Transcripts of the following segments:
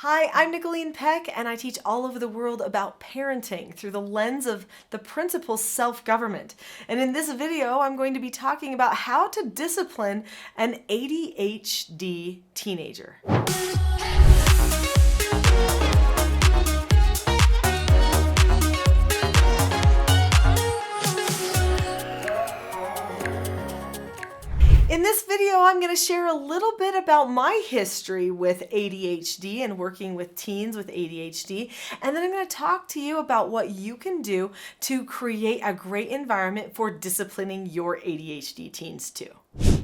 Hi, I'm Nicholeen Peck, and I teach all over the world about parenting through the lens of the principle self-government. And in this video, I'm going to be talking about how to discipline an ADHD teenager. In this video, I'm going to share a little bit about my history with ADHD and working with teens with ADHD. And then I'm going to talk to you about what you can do to create a great environment for disciplining your ADHD teens too.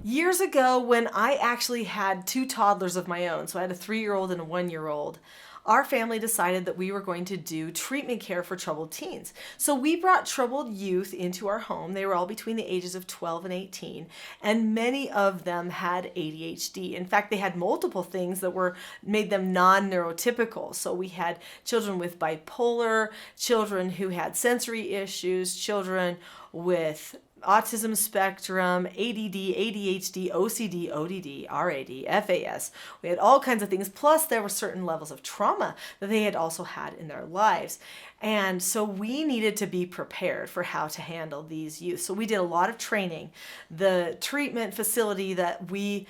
Years ago, when I actually had two toddlers of my own, so I had a 3-year-old and a 1-year-old, our family decided that we were going to do treatment care for troubled teens. So we brought troubled youth into our home. They were all between the ages of 12 and 18, and many of them had ADHD. In fact, they had multiple things that made them non-neurotypical. So we had children with bipolar, children who had sensory issues, children with autism spectrum, ADD, ADHD, OCD, ODD, RAD, FAS. We had all kinds of things. Plus, there were certain levels of trauma that they had also had in their lives. And so we needed to be prepared for how to handle these youth. So we did a lot of training. The treatment facility that we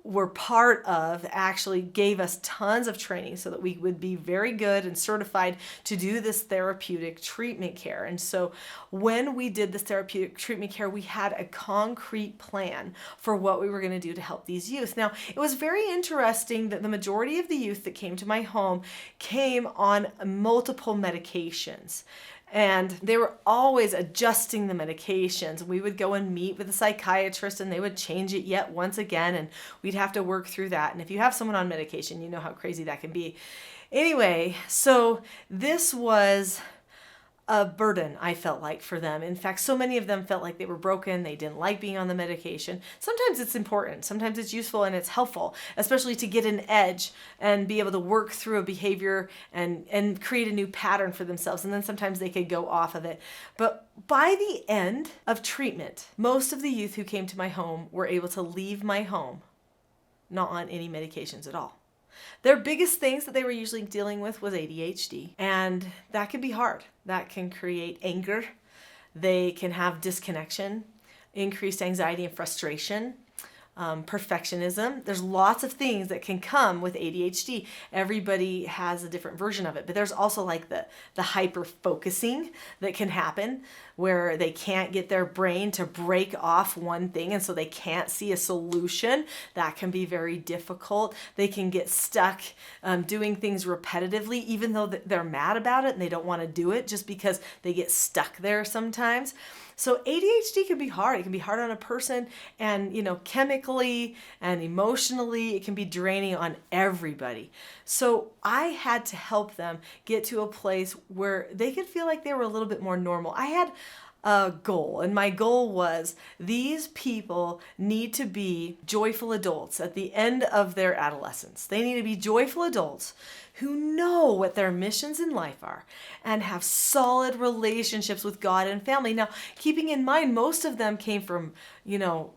were part of actually gave us tons of training so that we would be very good and certified to do this therapeutic treatment care. And so when we did this therapeutic treatment care, we had a concrete plan for what we were going to do to help these youth. Now, it was very interesting that the majority of the youth that came to my home came on multiple medications. And they were always adjusting the medications. We would go and meet with a psychiatrist and they would change it yet once again, and we'd have to work through that. And if you have someone on medication, you know how crazy that can be. Anyway, so this was a burden, I felt like, for them. In fact, so many of them felt like they were broken. They didn't like being on the medication. Sometimes it's important. Sometimes it's useful and it's helpful, especially to get an edge and be able to work through a behavior and create a new pattern for themselves. And then sometimes they could go off of it. But by the end of treatment, most of the youth who came to my home were able to leave my home not on any medications at all. Their biggest things that they were usually dealing with was ADHD, and that can be hard. That can create anger. They can have disconnection, increased anxiety and frustration, perfectionism. There's lots of things that can come with ADHD. Everybody has a different version of it, but there's also like the hyper focusing that can happen where they can't get their brain to break off one thing, and so they can't see a solution. That can be very difficult. They can get stuck doing things repetitively, even though they're mad about it and they don't want to do it, just because they get stuck there sometimes. So ADHD can be hard. It can be hard on a person, and chemically and emotionally, it can be draining on everybody. So I had to help them get to a place where they could feel like they were a little bit more normal. I had a goal, and my goal was these people need to be joyful adults at the end of their adolescence. They need to be joyful adults who know what their missions in life are and have solid relationships with God and family. Now, keeping in mind, most of them came from,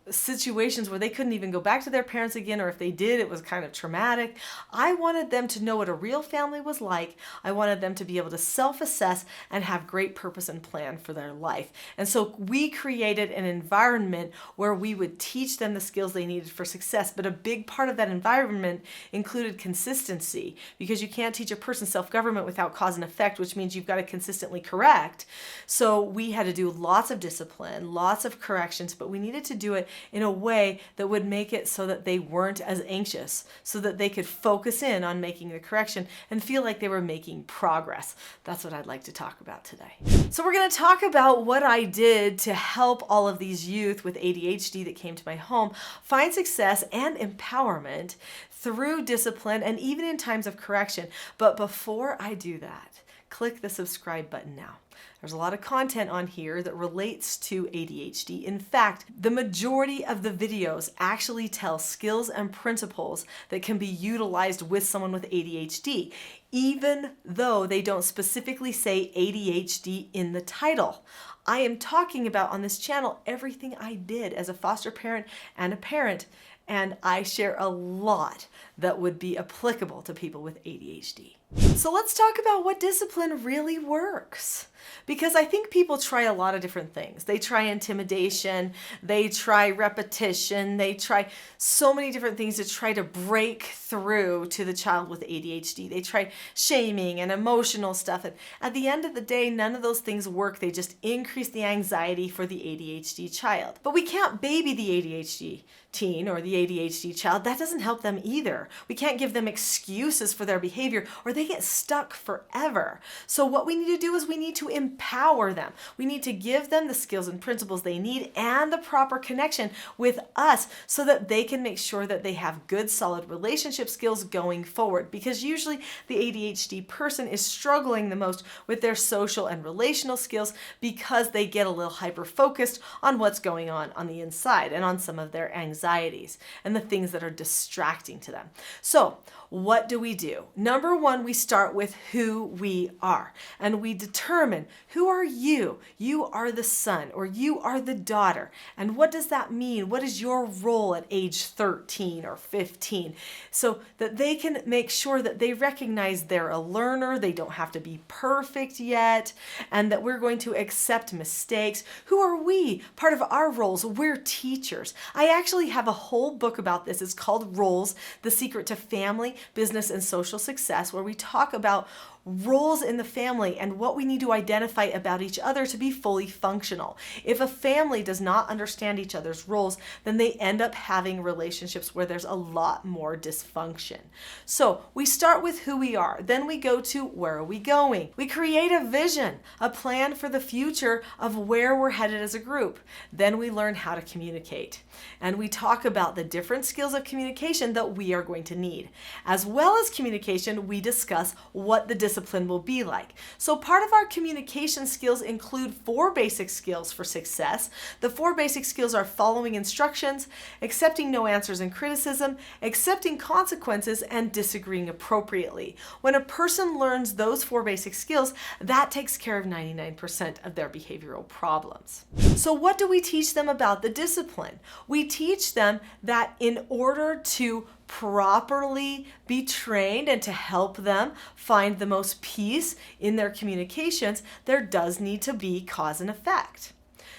situations where they couldn't even go back to their parents again, or if they did, it was kind of traumatic. I wanted them to know what a real family was like. I wanted them to be able to self-assess and have great purpose and plan for their life. And so we created an environment where we would teach them the skills they needed for success. But a big part of that environment included consistency, because you can't teach a person self-government without cause and effect, which means you've got to consistently correct. So we had to do lots of discipline, lots of corrections, but we needed to do it in a way that would make it so that they weren't as anxious, so that they could focus in on making the correction and feel like they were making progress. That's what I'd like to talk about today. So we're going to talk about what I did to help all of these youth with ADHD that came to my home find success and empowerment through discipline and even in times of correction. But before I do that, click the subscribe button now. There's a lot of content on here that relates to ADHD. In fact, the majority of the videos actually tell skills and principles that can be utilized with someone with ADHD, even though they don't specifically say ADHD in the title. I am talking about on this channel everything I did as a foster parent and a parent and I share a lot that would be applicable to people with ADHD. So let's talk about what discipline really works. Because I think people try a lot of different things. They try intimidation, they try repetition, they try so many different things to try to break through to the child with ADHD. They try shaming and emotional stuff. And at the end of the day, none of those things work. They just increase the anxiety for the ADHD child. But we can't baby the ADHD teen or the ADHD child. That doesn't help them either. We can't give them excuses for their behavior or they get stuck forever. So what we need to do is we need to empower them. We need to give them the skills and principles they need and the proper connection with us so that they can make sure that they have good, solid relationship skills going forward. Because usually the ADHD person is struggling the most with their social and relational skills because they get a little hyper-focused on what's going on the inside and on some of their anxieties and the things that are distracting to them. So what do? Number one, we start with who we are and we determine, who are you? You are the son or you are the daughter. And what does that mean? What is your role at age 13 or 15? So that they can make sure that they recognize they're a learner, they don't have to be perfect yet, and that we're going to accept mistakes. Who are we? Part of our roles, we're teachers. I actually have a whole book about this. It's called Roles, The Secret to Family, Business, and Social Success, where we talk about roles in the family and what we need to identify about each other to be fully functional. If a family does not understand each other's roles, then they end up having relationships where there's a lot more dysfunction. So we start with who we are, then we go to where are we going? We create a vision, a plan for the future of where we're headed as a group. Then we learn how to communicate. And we talk about the different skills of communication that we are going to need. As well as communication, we discuss what the discipline will be like. So part of our communication skills include 4 basic skills for success. The 4 basic skills are following instructions, accepting no answers and criticism, accepting consequences, and disagreeing appropriately. When a person learns those 4 basic skills, that takes care of 99% of their behavioral problems. So what do we teach them about the discipline? We teach them that in order to properly be trained and to help them find the most peace in their communications, there does need to be cause and effect.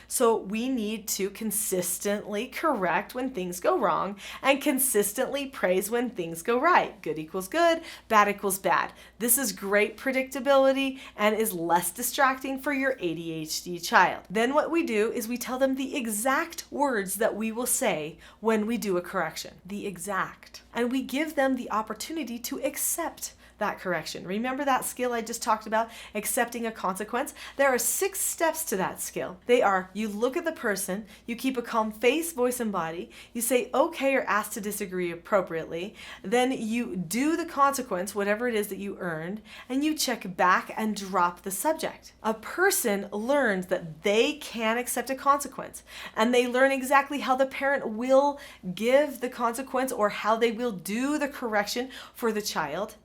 So we need to consistently correct when things go wrong and consistently praise when things go right. Good equals good, bad equals bad. This is great predictability and is less distracting for your ADHD child. Then what we do is we tell them the exact words that we will say when we do a correction. The exact. And we give them the opportunity to accept that correction. Remember that skill I just talked about, accepting a consequence? There are 6 steps to that skill. They are, you look at the person, you keep a calm face, voice, and body, you say okay or ask to disagree appropriately, then you do the consequence, whatever it is that you earned, and you check back and drop the subject. A person learns that they can accept a consequence, and they learn exactly how the parent will give the consequence or how they will do the correction for the child.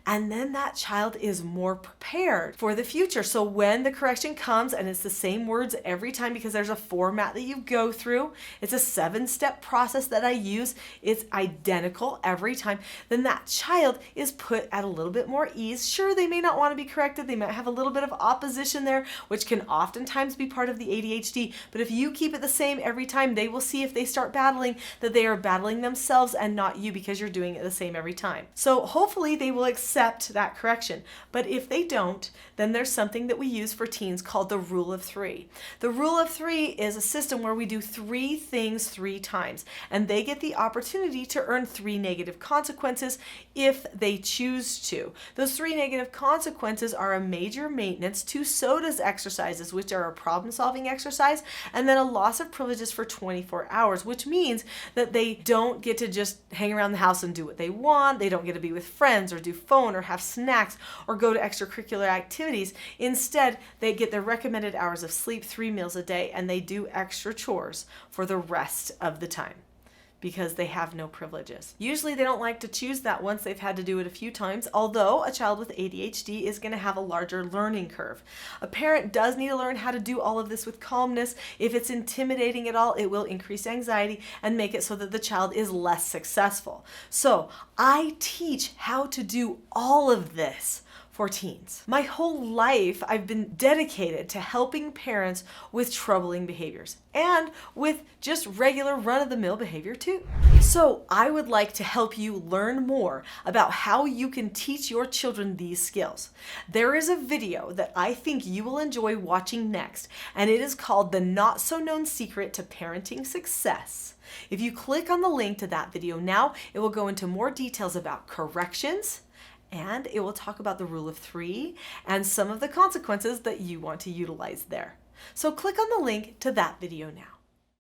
And then that child is more prepared for the future. So when the correction comes, and it's the same words every time because there's a format that you go through, it's a 7-step process that I use, it's identical every time, then that child is put at a little bit more ease. Sure, they may not want to be corrected, they might have a little bit of opposition there, which can oftentimes be part of the ADHD, but if you keep it the same every time, they will see if they start battling that they are battling themselves and not you because you're doing it the same every time. So hopefully they will accept that correction. But if they don't, then there's something that we use for teens called the Rule of 3. The Rule of 3 is a system where we do 3 things 3 times, and they get the opportunity to earn 3 negative consequences if they choose to. Those 3 negative consequences are a major maintenance, 2 SOTAs exercises, which are a problem-solving exercise, and then a loss of privileges for 24 hours, which means that they don't get to just hang around the house and do what they want. They don't get to be with friends or do phone or have snacks or go to extracurricular activities. Instead, they get their recommended hours of sleep, 3 meals a day, and they do extra chores for the rest of the time. because they have no privileges. Usually they don't like to choose that once they've had to do it a few times, although a child with ADHD is going to have a larger learning curve. A parent does need to learn how to do all of this with calmness. If it's intimidating at all, it will increase anxiety and make it so that the child is less successful. So I teach how to do all of this for teens. My whole life, I've been dedicated to helping parents with troubling behaviors and with just regular run-of-the-mill behavior too. So I would like to help you learn more about how you can teach your children these skills. There is a video that I think you will enjoy watching next, and it is called The Not So Known Secret to Parenting Success. If you click on the link to that video now, it will go into more details about corrections, and it will talk about the rule of 3 and some of the consequences that you want to utilize there. So click on the link to that video now.